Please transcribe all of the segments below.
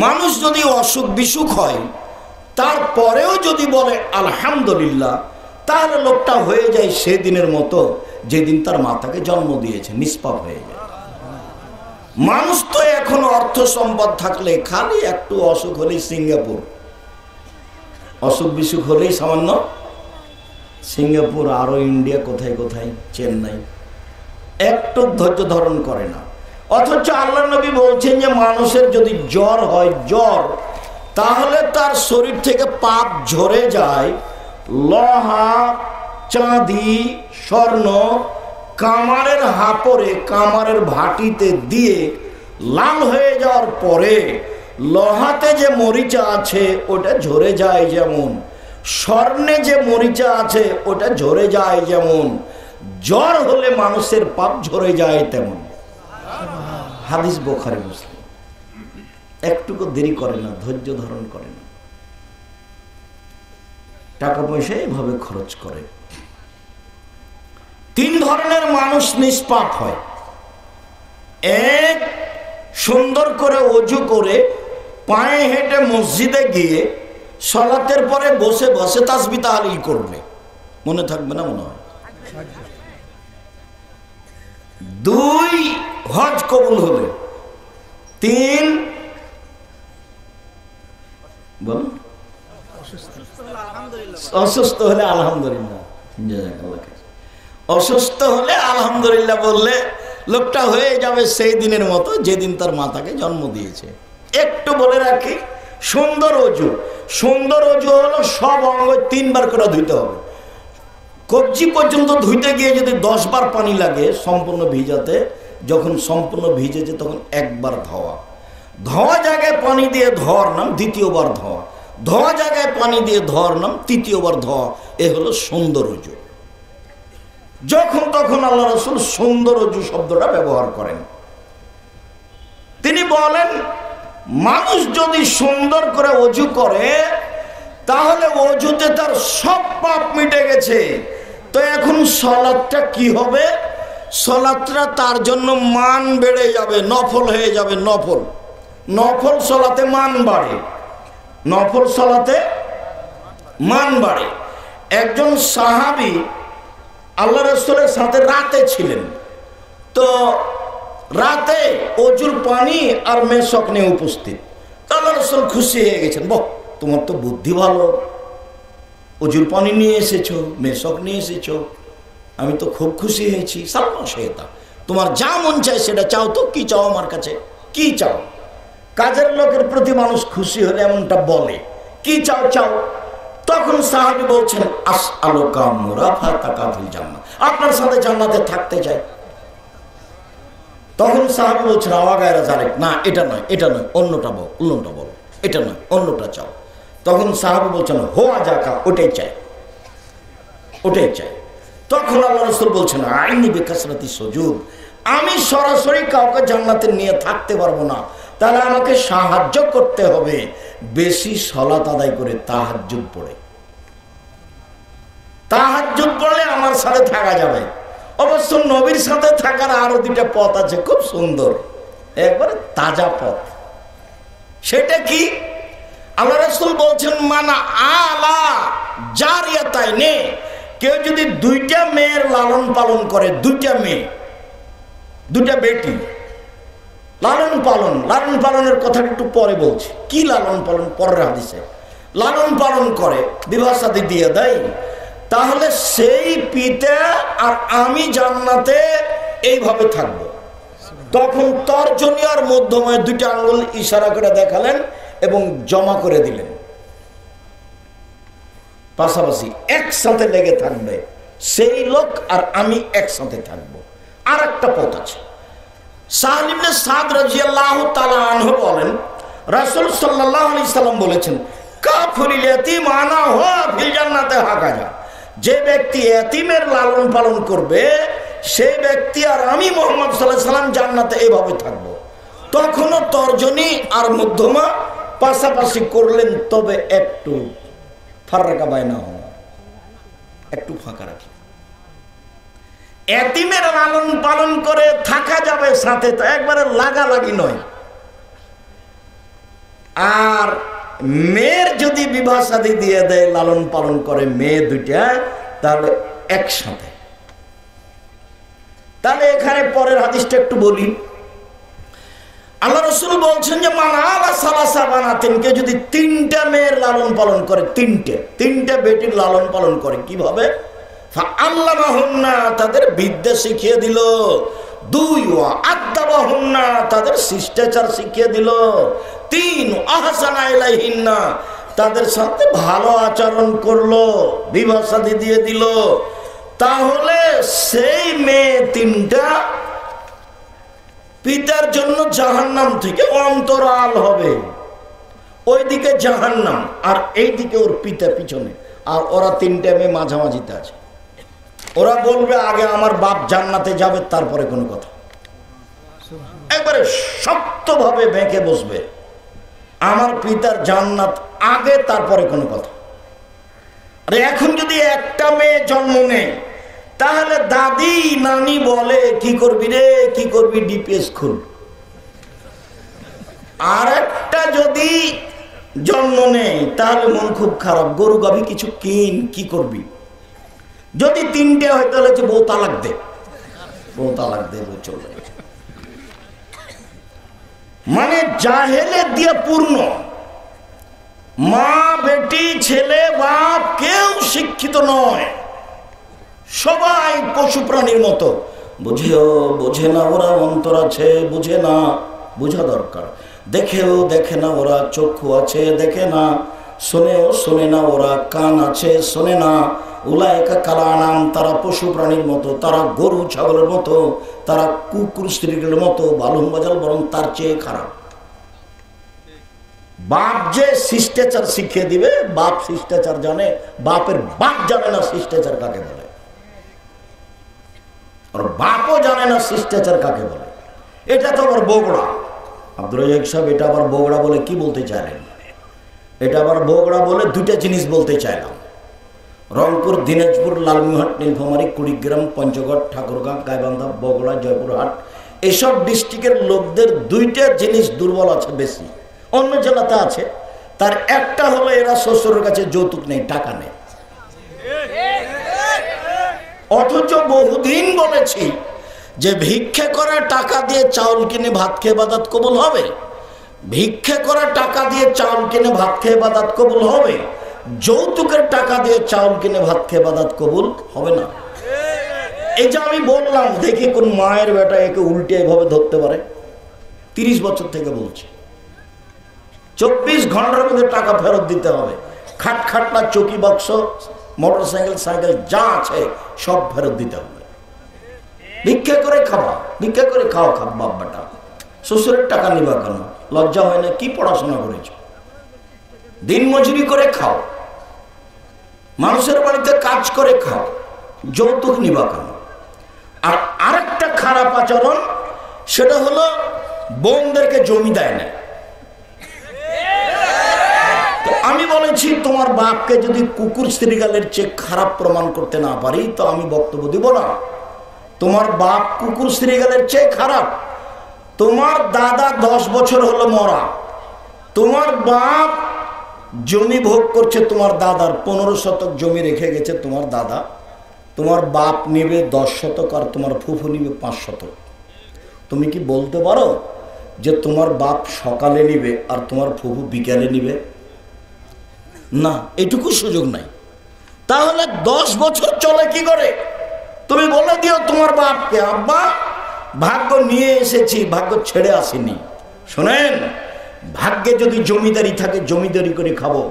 মানুষ যদি অসুখ বিসুখ হয় তারপরেও যদি বলে আলহামদুলিল্লাহ, তাহলে লোকটা হয়ে যায় সেদিনের মতো যেদিন তার মাতাকে জন্ম দিয়েছে, নিষ্পাপ হয়ে যায়। মানুষ তো এখন অর্থ সম্পদ থাকলে খালি একটু অসুখ হলেই সিঙ্গাপুর, অসুখ বিসুখ হলেই সামান্য সিঙ্গাপুর, আরো ইন্ডিয়া, কোথায় কোথায় চেন্নাই, একটু ধৈর্য ধারণ করে না। অথচ আল্লাহ নবী বলছেন যে মানুষের যদি জ্বর হয়, জ্বর, তাহলে তার শরীর থেকে পাপ ঝরে যায়। লোহা, চাঁদি, স্বর্ণ কামারের হাপড়ে, কামারের ভাটিতে দিয়ে লাল হয়ে যাওয়ার পরে লোহাতে যে মরিচা আছে ওটা ঝরে যায় যেমন, স্বর্ণে যে মরিচা আছে ওটা ঝরে যায় যেমন, জ্বর হলে মানুষের পাপ ঝরে যায় তেমন। হাদিস বুখারী মুসলিম। একটুকু দেরি করে না, ধৈর্য ধারণ করে না, টাকা পয়সা এভাবে খরচ করে। 3 ধরনের মানুষ নিষ্পাপ হয়। এক, সুন্দর করে ওযু করে পায়ে হেঁটে মসজিদে গিয়ে সালাতের পরে বসে বসে তাসবিহ তাহলিল করবে, মনে থাকবে না মনে হয়। 2, হজ কবুল হলে। 3, বলুন, অসুস্থ হলে আলহামদুলিল্লাহ, অসুস্থ হলে আলহামদুলিল্লাহ বললে লোকটা হয়ে যাবে সেই দিনের মতো যেদিন তার মাতাকে জন্ম দিয়েছে। একটু বলে রাখি, সুন্দর অজু, সুন্দর অজু হলো সব অঙ্গ 3 বার করে ধুইতে হবে। কবজি পর্যন্ত ধুইতে গিয়ে যদি 10 বার পানি লাগে সম্পূর্ণ ভিজাতে, যখন সম্পূর্ণ ভিজেছে তখন 1 বার ধোয়া। ধোয়া জায়গায় পানি দিয়ে ধোয়ার নাম দ্বিতীয়বার ধোয়া, ধোয়া জায়গায় পানি দিয়ে ধোয়ার নাম তৃতীয়বার ধোয়া। এ হলো সুন্দর অজু। যখন তখন আল্লাহ রাসূল সুন্দর অজু শব্দটা ব্যবহার করেন। তিনি বলেন, মানুষ যদি সুন্দর করে অজু করে তাহলে অজুতে তার সব পাপ মিটে গেছে। তো এখন সালাতটা কি হবে? সালাতটা তার জন্য মান বেড়ে যাবে, নফল হয়ে যাবে। নফল, নফল সালাতে মান বাড়ে, নফল সালাতে মান বাড়ে। একজন সাহাবী আল্লাহ রাসূলের সাথে রাতে ছিলেন, তো রাতে অজুর পানি আর মেশক নিয়ে উপস্থিত। আল্লাহ রাসূল খুশি হয়ে গেছেন, বাহ তোমার তো বুদ্ধি ভালো, অজুর পানি নিয়ে এসেছো, মেশক নিয়ে এসেছো, আমি তো খুব খুশি হয়েছি। সালমা শেতা, তোমার যা মন চায় সেটা চাও, তো কি চাও আমার কাছে, কি চাও? কাজের লোকের প্রতি মানুষ খুশি হলে এমনটা বলে, কি চাও চাও। তখন সাহাবী বলছেন, আসআলুকা মুরাফাতাকা ফিল জান্নাহ, আপনার সাথে জান্নাতে থাকতে চাই। তখন সাহাবী বলছেন, আওয়া গায়রা যালিক, না এটা নয়, এটা নয়, অন্যটা বল, অন্যটা বল, এটা নয়, অন্যটা চাও। তখন সাহাবী বলছেন, হোয়া যাকা, ওটাই চাই, ওটাই চাই। তখন আল্লাহ রাসূল বলছেন, আইনি বিকাসরাতি সুজুদ, আমি সরাসরি কাউকে জান্নাতে নিয়ে থাকতে পারবো না, তাহলে আমাকে সাহায্য করতে হবে বেশি সালাত আদায় করে তাহাজ্জুদ পড়ে। তাহাজ্জুদ পড়লে আমার সাথে থাকা যাবে। অবশ্য নবীর সাথে থাকার আরো 2টা পথ আছে, খুব সুন্দর, একবারে তাজা পথ। সেটা কি? আল্লাহ রাসূল বলছেন, মানা আলা জারিয়াতাইনে, কেউ যদি 2টা মেয়ের লালন পালন করে, 2টা মেয়ে, 2টা বেটি লালন পালন, লালন পালনের কথা একটু পরে বলছি। কি লালন পালন? পরের হাদিসে লালন পালন করে, বিবাহ শাদী দিয়ে দেয়, তাহলে সেই পিতা আর আমি জান্নাতে এইভাবে থাকবো। তখন তর্জনী আর মধ্যময় 2টা আঙ্গুল ইশারা করে দেখালেন এবং জমা করে দিলেন, পাশাপাশি একসাথে লেগে থাকবে সেই লোক আর আমি, একসাথে থাকবো। আর একটা পথ আছে। সাহল ইবনে সাদ রাদিয়াল্লাহু তাআলা আনহু বলেন, রাসূল সাল্লাল্লাহু আলাইহি সাল্লাম বলেছেন, কাফিরুল ইয়াতীম আনা হুয়া ফিল জান্নাতি হাকাজা, যে ব্যক্তি এতিমের লালন পালন করবে সেই ব্যক্তি আর আমি মুহাম্মদ সাল্লাল্লাহু আলাইহি সাল্লাম জান্নাতে এইভাবে থাকবো। তখনও তর্জনী আর মধ্যমা পাশাপাশি করলেন, তবে একটু ফাররাকা বাইনাহুম, একটু ফাঁকা রাখি। এতিমের লালন পালন করে থাকা যাবে সাথে, তো একবারে লাগালাগি নয়। আর মেয়ের যদি বিবাহ শাদী দিয়ে দেয়, লালন পালন করে মেয়ে দুইটা, তাহলে একসাথে। তাহলে এখানে পরের হাদিসটা একটু বলি। আল্লাহ রাসূল বলছেন যে মান আলা সালাসা বানাতিন, কে যদি তিনটা মেয়ের লালন পালন করে, তিনটা বেটির লালন পালন করে, কিভাবে? ফাআল্লামাহুন্না, তাদের বিদ্যা শিখিয়ে দিল। 2 ওয়া আদাবাহুন্না, তাদের শিষ্টাচার শিখিয়ে দিল। 3 আহসানা ইলাইহিন্না, তাদের সাথে ভালো আচরণ করলো, বিবাহ শাদী দিয়ে দিল। তাহলে সেই মেয়ে তিনটা পিতার জন্য জাহান্নাম থেকে অন্তরাল হবে। ওইদিকে জাহান্নাম আর এইদিকে ওর পিতা পিছনে, আর ওরা তিনটা মেয়ে মাঝামাঝিতে আছে। ওরা বলবে আগে আমার বাপ জান্নাতে যাবে, তারপরে কোনো কথা। একবারে শক্তভাবে বেঁকে বসবে, আমার পিতার জান্নাত আগে, তারপরে কোনো কথা। আরে এখন যদি একটা মেয়ে জন্ম নেয়, তাহলে দাদি নানি বলে কি করবি রে, কি করবি, ডিপিএস খুল। আর একটা যদি জন্ম নেয়, তাহলে মন খুব খারাপ, গরু গাভী কিছু কিন, কি করবি। যদি তিনটে হয়, তাহলে হচ্ছে বউ তালাক দে, বউ তালাক দে, বউ চলে। মানে জাহেলে দিয়ে পূর্ণ। মা বেটি ছেলে বাপ কেউ শিক্ষিত নয়, সবাই পশু প্রাণীর মতো। বুঝেও বোঝে না ওরা, অন্তর আছে বুঝে না, বোঝা দরকার। দেখেও দেখে না ওরা, চক্ষু আছে দেখে না। শোনেও শোনে না ওরা, কান আছে শোনে না। উলাইকা কালানাম, তারা পশু প্রাণীর মতো, তারা গরু ছাগলের মতো, তারা কুকুর স্ত্রীগুলোর মতো। বালুম বাজাল বরং তার চেয়ে খারাপ। বাপ যে শিষ্টাচার শিখিয়ে দিবে, বাপ শিষ্টাচার জানে, বাপের বাপ জানে না শিষ্টাচার কাকে বলে, আর বাপও জানে না শিষ্টাচার কাকে বলে। এটা তো আবার বগুড়া। আব্দুর রাজ্জাক সাহেব এটা আবার বগুড়া বলে কি বলতে চাইলেন? এটা আবার বগুড়া বলে দুইটা জিনিস বলতে চাইলাম। রংপুর, দিনাজপুর, লালমনিরহাট, নীলফামারী, কুড়িগ্রাম, পঞ্চগড়, ঠাকুরগাঁ, গাইবান্ধা, বগুড়া, জয়পুরহাট, এসব ডিস্ট্রিক্টের লোকদের দুইটা জিনিস দুর্বল আছে বেশি, অন্য জেলাতে আছে। তার একটা হলো এরা শ্বশুরের কাছে যৌতুক নেই, টাকা নেই। অথচ বহুদিন বলেছি যে ভিক্ষা করা টাকা দিয়ে চাউল কিনে ভাত খেয়ে ইবাদত কবুল হবে। ভিক্ষা করা টাকা দিয়ে চাউল কিনে ভাত খেয়ে ইবাদত কবুল হবে। যৌতুকের টাকা দিয়ে চাউল কিনে ভাত খেয়ে ইবাদত কবুল হবে না। এই যে আমি বললাম, দেখি কোন মায়ের বেটা একে উল্টে এভাবে ধরতে পারে। 30 বছর থেকে বলছি, 24 ঘন্টার মধ্যে টাকা ফেরত দিতে হবে। খাটখাটলা, চৌকি, বাক্স, মোটর সাইকেল, সাইকেল যা আছে সব ফেরত দিতে হবে। ভিক্ষা করে খাওয়া, ভিক্ষা করে খাওয়া বাপ বেটা। শ্বশুরের টাকা নিবা কেন? লজ্জা হয় না? কি পড়াশোনা করেছ? দিন মজুরি করে খাও, মানুষের বাড়িতে কাজ করে খাও, যৌতুক নিবা কেন? আর আরেকটা খারাপ আচরণ, সেটা হলো বোনদেরকে জমি দেয় না। আমি বলেছি তোমার বাপকে যদি কুকুর শ্রীগালের চেয়ে খারাপ প্রমাণ করতে না পারি, তো আমি বক্তব্য দিব না। তোমার বাপ কুকুর শ্রীগালের চেয়ে খারাপ। তোমার দাদা 10 বছর হলো মরা, তোমার বাপ জমি ভোগ করছে, তোমার দাদার 15 শতক জমি রেখে গেছে তোমার দাদা। তোমার বাপ নেবে 10 শতক আর তোমার ফুফু নিবে 5 শতক। তুমি কি বলতে পারো যে তোমার বাপ সকালে নিবে আর তোমার ফুফু বিকালে নিবে? না, এটুকু সুযোগ নাই। তাহলে 10 বছর চলে কি করে? তুমি বলে দিও তোমার বাপকে, আব্বা ভাগ্য নিয়ে এসেছি, ভাগ্য ছেড়ে আসেনি। শোনেন, ভাগ্যে যদি জমিদারি থাকে জমিদারি করে খাবো,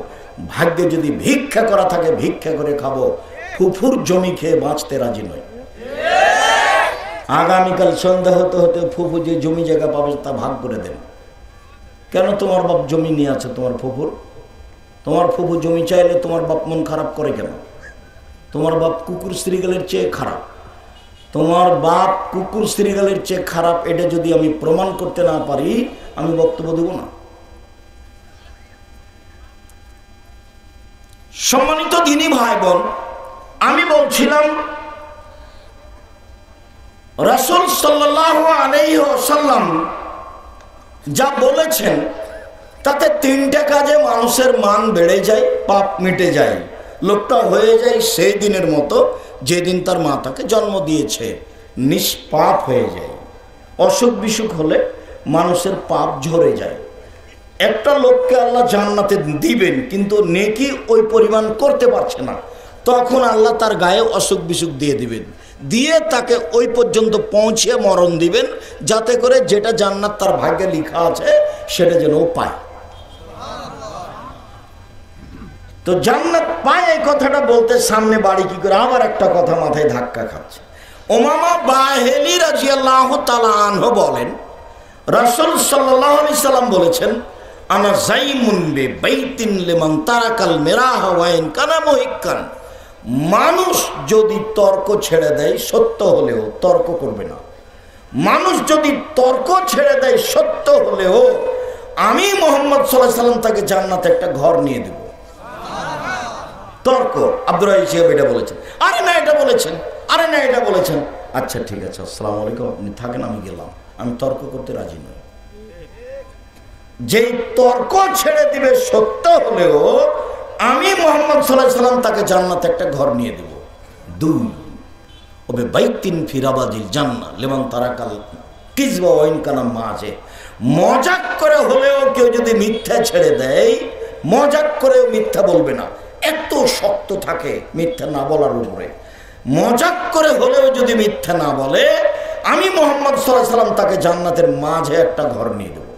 ভাগ্যে যদি ভিক্ষা করা থাকে ভিক্ষা করে খাবো। ফুফুর জমি খেয়ে বাঁচতে রাজি নয়। আগামীকাল সন্ধ্যা হতে হতে ফুফু যে জমি জায়গা পাবে তা ভাগ করে দেন। কেন? তোমার বাপ জমি নিয়ে আছে তোমার ফুফুর। তোমার ফুফু জমি চাইলে তোমার বাপ মন খারাপ করে কেন? তোমার বাপ কুকুর শ্রীগালের চেয়ে খারাপ। তোমার বাপ কুকুর শ্রীগালের চেয়ে খারাপ, এটা যদি আমি প্রমাণ করতে না পারি, আমি বক্তব্য দেব না। সম্মানিত দিনী ভাই বোন, আমি বলছিলাম রাসূল সাল্লাল্লাহু আলাইহি ওয়াসাল্লাম যা বলেছেন তাতে তিনটা কাজে মানুষের মান বেড়ে যায়, পাপ মিটে যায়। লোকটা হয়ে যায় সেই দিনের মতো যেদিন তার মা তাকে জন্ম দিয়েছে, নিষ্পাপ হয়ে যায়। অসুখ বিসুখ হলে মানুষের পাপ ঝরে যায়। একটা লোককে আল্লাহ জান্নাতে দিবেন, কিন্তু নেকি ওই পরিমাণ করতে পারছে না, তখন আল্লাহ তার গায়ে অসুখ বিসুখ দিয়ে দিবেন, দিয়ে তাকে ওই পর্যন্ত পৌঁছে মরণ দিবেন, যাতে করে যেটা জান্নাত তার ভাগ্যে লেখা আছে সেটা যেন ও পায়। তো জান্নাত পায় এই কথাটা বলতে সামনে বাড়ি কি করে আবার একটা কথা মাথায় ধাক্কা খাচ্ছে। উমামা বাহেলি রাদিয়াল্লাহু তাআলা আনহু বলেন, রাসূল সাল্লাল্লাহু আলাইহি সাল্লাম বলেছেন, আনা যাইমুন বিবাইতিন লিমান তারাকাল মিরাহা ওয়া ইন কানা মুহিক্কান। মানুষ যদি তর্ক ছেড়ে দেয়, সত্য হলেও তর্ক করবে না। মানুষ যদি তর্ক ছেড়ে দেয় সত্য হলেও আমি মুহাম্মদ সাল্লাল্লাহু আলাইহি সাল্লাম তাকে জান্নাতে একটা ঘর নিয়ে দেব। তর্ক আব্দুর রাজ্জাক সাহেব এটা বলেছেন, আরে না এটা বলেছেন, আরে না এটা বলেছেন, আচ্ছা ঠিক আছে আসসালামু আলাইকুম, আপনি থাকেন, আমি গেলাম, আমি তর্ক করতে রাজি নই। যেই তর্ক ছেড়ে দিবে সত্য হলেও আমি মুহাম্মদ সাল্লাল্লাহু আলাইহি সাল্লাম তাকে জান্নাতে একটা ঘর নিয়ে দেব। দুই, ওবে বাইতিন ফিরাবাদিল জান্নাহ লিমান তারাকাল কিযবা ওয়া ইন কানা মাযে। মজাক করে হলেও কেউ যদি মিথ্যা ছেড়ে দেয়, মজাক করেও মিথ্যা বলবে না, এত শক্ত থাকে মিথ্যা না বলার উপরে। মজাক করে হলেও যদি মিথ্যা না বলে, আমি মুহাম্মদ সাল্লাল্লাহু আলাইহি সাল্লাম তাকে জান্নাতের মাঝে একটা ঘর নিয়ে দেব।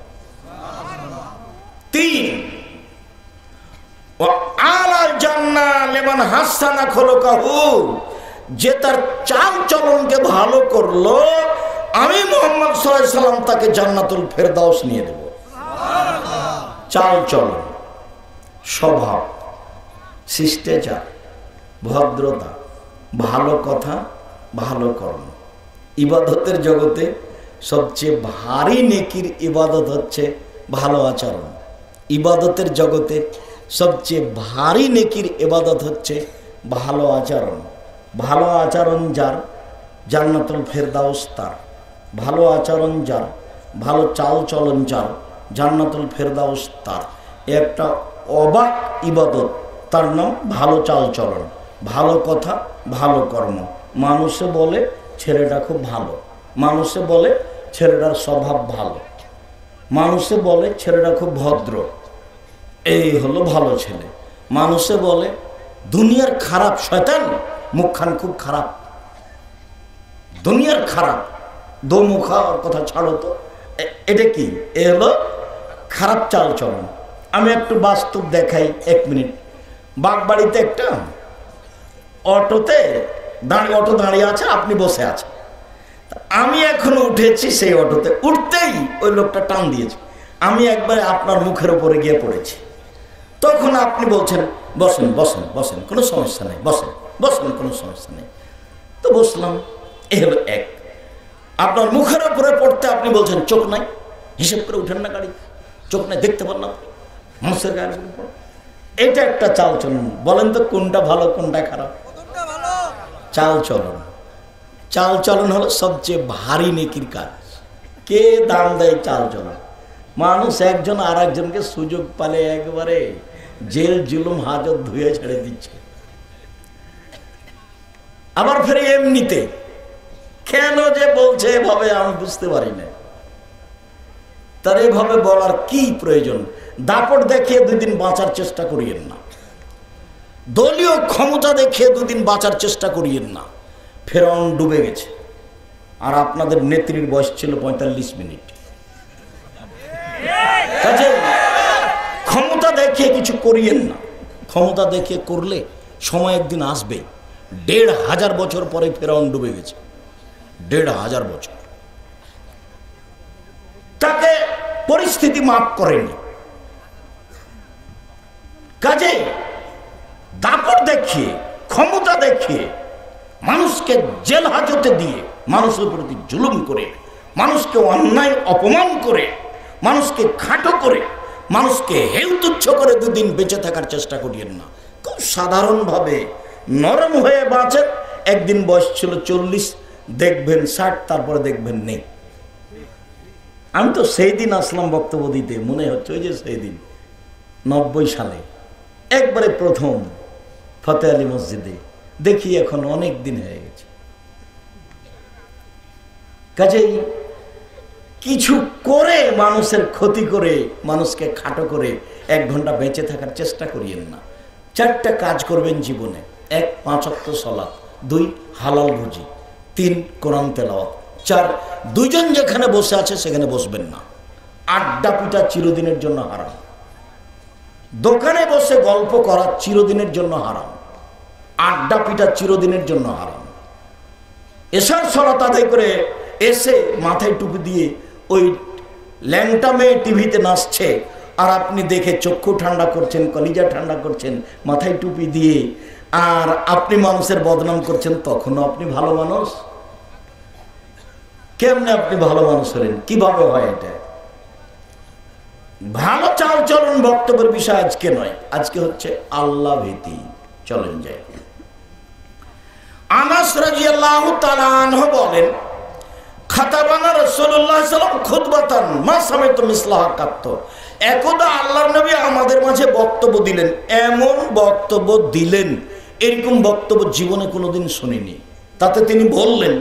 তিন, ও আলাল জান্নাহ লিমান হাসানা খুলুকাহু। যে তার চাল চলনকে ভালো করলো, আমি মুহাম্মদ সাল্লাল্লাহু আলাইহি সাল্লাম তাকে জান্নাতুল ফেরদাউস নিয়ে দেব। চাল চলন, স্বভাব, শিষ্টাচার, ভদ্রতা, ভালো কথা, ভালো কর্ম। ইবাদতের জগতে সবচেয়ে ভারী নেকির ইবাদত হচ্ছে ভালো আচরণ। ইবাদতের জগতে সবচেয়ে ভারী নেকির ইবাদত হচ্ছে ভালো আচরণ। ভালো আচরণ যার, জান্নাতুল ফেরদাউস তার। ভালো আচরণ যার, ভালো চাল চলন যার, জান্নাতুল ফেরদাউস তার। একটা অবাক ইবাদত, তার নাম ভালো চাল চলন, ভালো কথা, ভালো কর্ম। মানুষে বলে ছেলেটা খুব ভালো, মানুষে বলে ছেলেটার স্বভাব ভালো, মানুষে বলে ছেলেটা খুব ভদ্র, এই হলো ভালো ছেলে। মানুষে বলে দুনিয়ার খারাপ শয়তান, মুখখান খুব খারাপ, দুনিয়ার খারাপ, দোমুখা কথা ছাড়ো তো, এটা কি? এ হলো খারাপ চাল চলন। আমি একটু বাস্তব দেখাই, 1 মিনিট। বাগবাড়িতে একটা অটোতে অটো দাঁড়িয়ে আছে, আপনি বসে আছেন, আমি এখন উঠেছি সেই অটোতে, উঠতেই ওই লোকটা টান দিয়েছে, আমি একবারে আপনার মুখের উপরে গিয়ে পড়েছি। তখন আপনি বলছেন বসেন বসেন বসেন, কোনো সমস্যা নেই, বসেন বসেন, কোনো সমস্যা নেই। তো বসলাম। এ হলো এক। আপনার মুখের উপরে পড়তে আপনি বলছেন চোখ নাই, হিসেব করে উঠেন না গাড়ি, চোখ নাই, দেখতে পারলাম মানুষের গাড়ি। এটা একটা চাল চলন। বলেন তো কোনটা ভালো কোনটা খারাপ? চাল চলন। চাল চলন হলো সবচেয়ে ভারী নেকির কাজ। কে দাম দেয় চাল চলন? মানুষ একজন আর একজনকে সুযোগ পালে একবারে জেল জুলুম হাজত ধুয়ে ছেড়ে দিচ্ছে। আবার ফের এমনিতে কেন যে বলছে এভাবে আমি বুঝতে পারি না। তার এভাবে বলার কি প্রয়োজন? দাপট দেখিয়ে 2 দিন বাঁচার চেষ্টা করিয়েন না, দলীয় ক্ষমতা দেখিয়ে 2 দিন বাঁচার চেষ্টা করিয়েন না। ফেরাউন ডুবে গেছে, আর আপনাদের নেত্রীর বয়স ছিল 45 মিনিট। কাজে ক্ষমতা দেখিয়ে কিছু করিয়েন না। ক্ষমতা দেখিয়ে করলে সময় একদিন আসবে। 1500 বছর পরে ফেরাউন ডুবে গেছে, 1500 বছর। তাকে পরিস্থিতি মাফ করেনি। কাজে দাপট দেখিয়ে, ক্ষমতা দেখিয়ে, মানুষকে জেল হাজতে দিয়ে, মানুষের প্রতি জুলুম করে, মানুষকে অন্যায় অপমান করে, মানুষকে খাটো করে, মানুষকে হেউ তুচ্ছ করে 2 দিন বেঁচে থাকার চেষ্টা করিয়েন না। খুব সাধারণভাবে নরম হয়ে বাঁচেন। একদিন বয়স ছিল 40, দেখবেন 60, তারপরে দেখবেন নেই। আমি তো সেই দিন আসলাম বক্তব্য দিতে, মনে হচ্ছে ওই যে সেই দিন 90 সালে একবারে প্রথম ফতেহ আলী মসজিদে, দেখি এখন অনেক দিন হয়ে গেছে। কাজেই কিছু করে মানুষের ক্ষতি করে, মানুষকে খাটো করে 1 ঘন্টা বেঁচে থাকার চেষ্টা করিয়েন না। 4টা কাজ করবেন জীবনে: 1 5 ওয়াক্ত সালাত, 2 হালাল রুজি, 3 কোরআন তেলাওয়াত, 4 দুইজন যেখানে বসে আছে সেখানে বসবেন না। আড্ডা পিটা চিরদিনের জন্য হারাম। দোকানে বসে গল্প করা চিরদিনের জন্য হারাম। আড্ডা পিটা চিরদিনের জন্য হারাম। এশার সালাত আদায় করে এসে মাথায় টুপি দিয়ে ওই ল্যাংটা মেয়ে টিভিতে নাচছে, আর আপনি দেখে চক্ষু ঠান্ডা করছেন, কলিজা ঠান্ডা করছেন মাথায় টুপি দিয়ে, আর আপনি মানুষের বদনাম করছেন, তখনও আপনি ভালো মানুষ? কেমনে আপনি ভালো মানুষ হলেন? কিভাবে হয় এটা? ভালো চাল চলন বক্তব্যের বিষয় আজকে নয়, আজকে হচ্ছে আল্লাহ ভীতি। চলেন যাই। আনাস রাদিয়াল্লাহু তাআলা আনহু বলেন, খাতাবানা রাসূলুল্লাহ সাল্লাল্লাহু আলাইহি ওয়াসাল্লাম খুতবাতান মা সামিতু মিসলাহা কাত্ত। একদা আল্লাহর নবী আমাদের মাঝে বক্তব্য দিলেন, এমন বক্তব্য দিলেন, এরকম বক্তব্য জীবনে কোনোদিন শুনিনি। তাতে তিনি বললেন,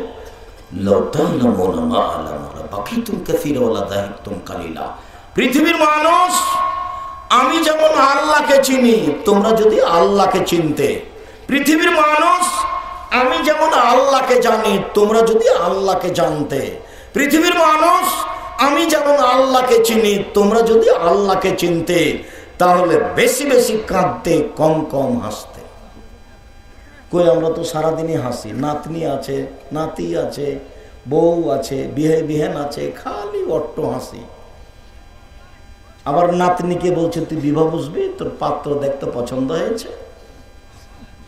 লাউ তা'লামুনা মা আ'লামু লাবাকিতুম কাসীরা ওয়া লাযাহিকতুম কালিলা। পৃথিবীর মানুষ, আমি যেমন আল্লাহকে চিনি, তোমরা যদি আল্লাহকে চিনতে। পৃথিবীর মানুষ, আমি যেমন আল্লাহকে জানি, তোমরা যদি আল্লাহকে জানতে। পৃথিবীর মানুষ, আমি যেমন আল্লাহকে চিনি, তোমরা যদি আল্লাহকে চিনতে, তাহলে বেশি বেশি কাঁদতে, কম কম হাসতে। কই, আমরা তো সারাদিনই হাসি। নাতনি আছে, নাতি আছে, বউ আছে, বিহেন আছে, খালি অট্ট হাসি। আবার নাতনিকে বলছে, তুই বিবাহ বুঝবি, তোর পাত্র দেখতে পছন্দ হয়েছে।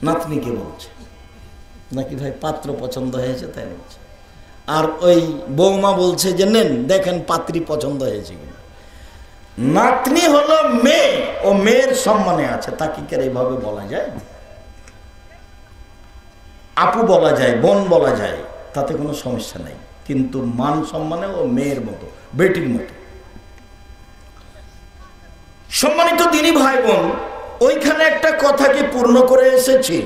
নাতনিকে বলছে নাকি, ভাই পাত্র পছন্দ হয়েছে তাই বলছে। আর ওই বৌমা বলছে যে নেন দেখেন পাত্রী পছন্দ হয়েছে কিনা। নাতনি হলো মেয়ে, ও মেয়ের সম্মানে আছে, তাকে কি এইভাবে বলা যায়? আপু বলা যায়, বোন বলা যায়, তাতে কোনো সমস্যা নেই, কিন্তু মান সম্মানে ও মেয়ের মতো, বেটির মতো। সম্মানিত দিনী ভাই বোন, ওইখানে একটা কথাকে পূর্ণ করে এসেছি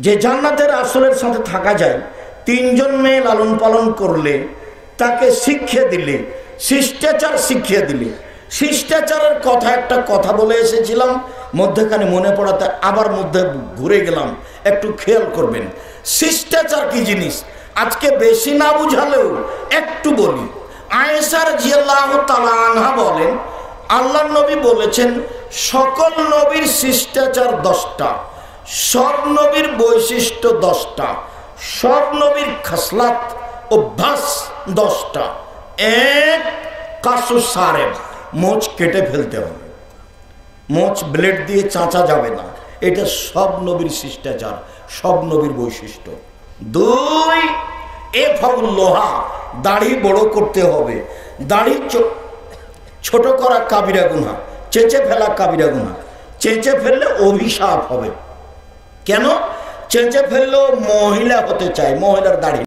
যে জান্নাতের আসলের সাথে থাকা যায়। 3 জন মেয়ে লালন পালন করলে, তাকে শিক্ষা দিলে, শিষ্টাচার শিখিয়ে দিলে। শিষ্টাচারের কথা একটা কথা বলে এসেছিলাম, মধ্যখানে মনে পড়াতে আবার মধ্যে ঘুরে গেলাম, একটু খেয়াল করবেন। শিষ্টাচার কি জিনিস আজকে বেশি না বুঝালেও একটু বলি। আয়েশা রাদিয়াল্লাহু তাআলা আনহা বলেন, আল্লাহর নবী বলেছেন, সকল নবীর শিষ্টাচার 10টা, সব নবীর বৈশিষ্ট্য 10টা, সব নবীর খাসলাত অভ্যাস 10টা। 1 কাসু সারেব, মোচ কেটে ফেলতে হবে, মোচ ব্লেড দিয়ে চাঁচা যাবে না, এটা সব নবীর শিষ্টাচার, সব নবীর বৈশিষ্ট্য। 2 এফাউল লোহা, দাড়ি বড় করতে হবে। দাড়ি ছোট করা কাবিরা গুনাহ, চেঁচে ফেলা কাবিরা গুনাহ। চেঁচে ফেললে অভিশাপ হবে। কেন? চেঁচে ফেললেও মহিলা হতে চায়, মহিলার দাড়ি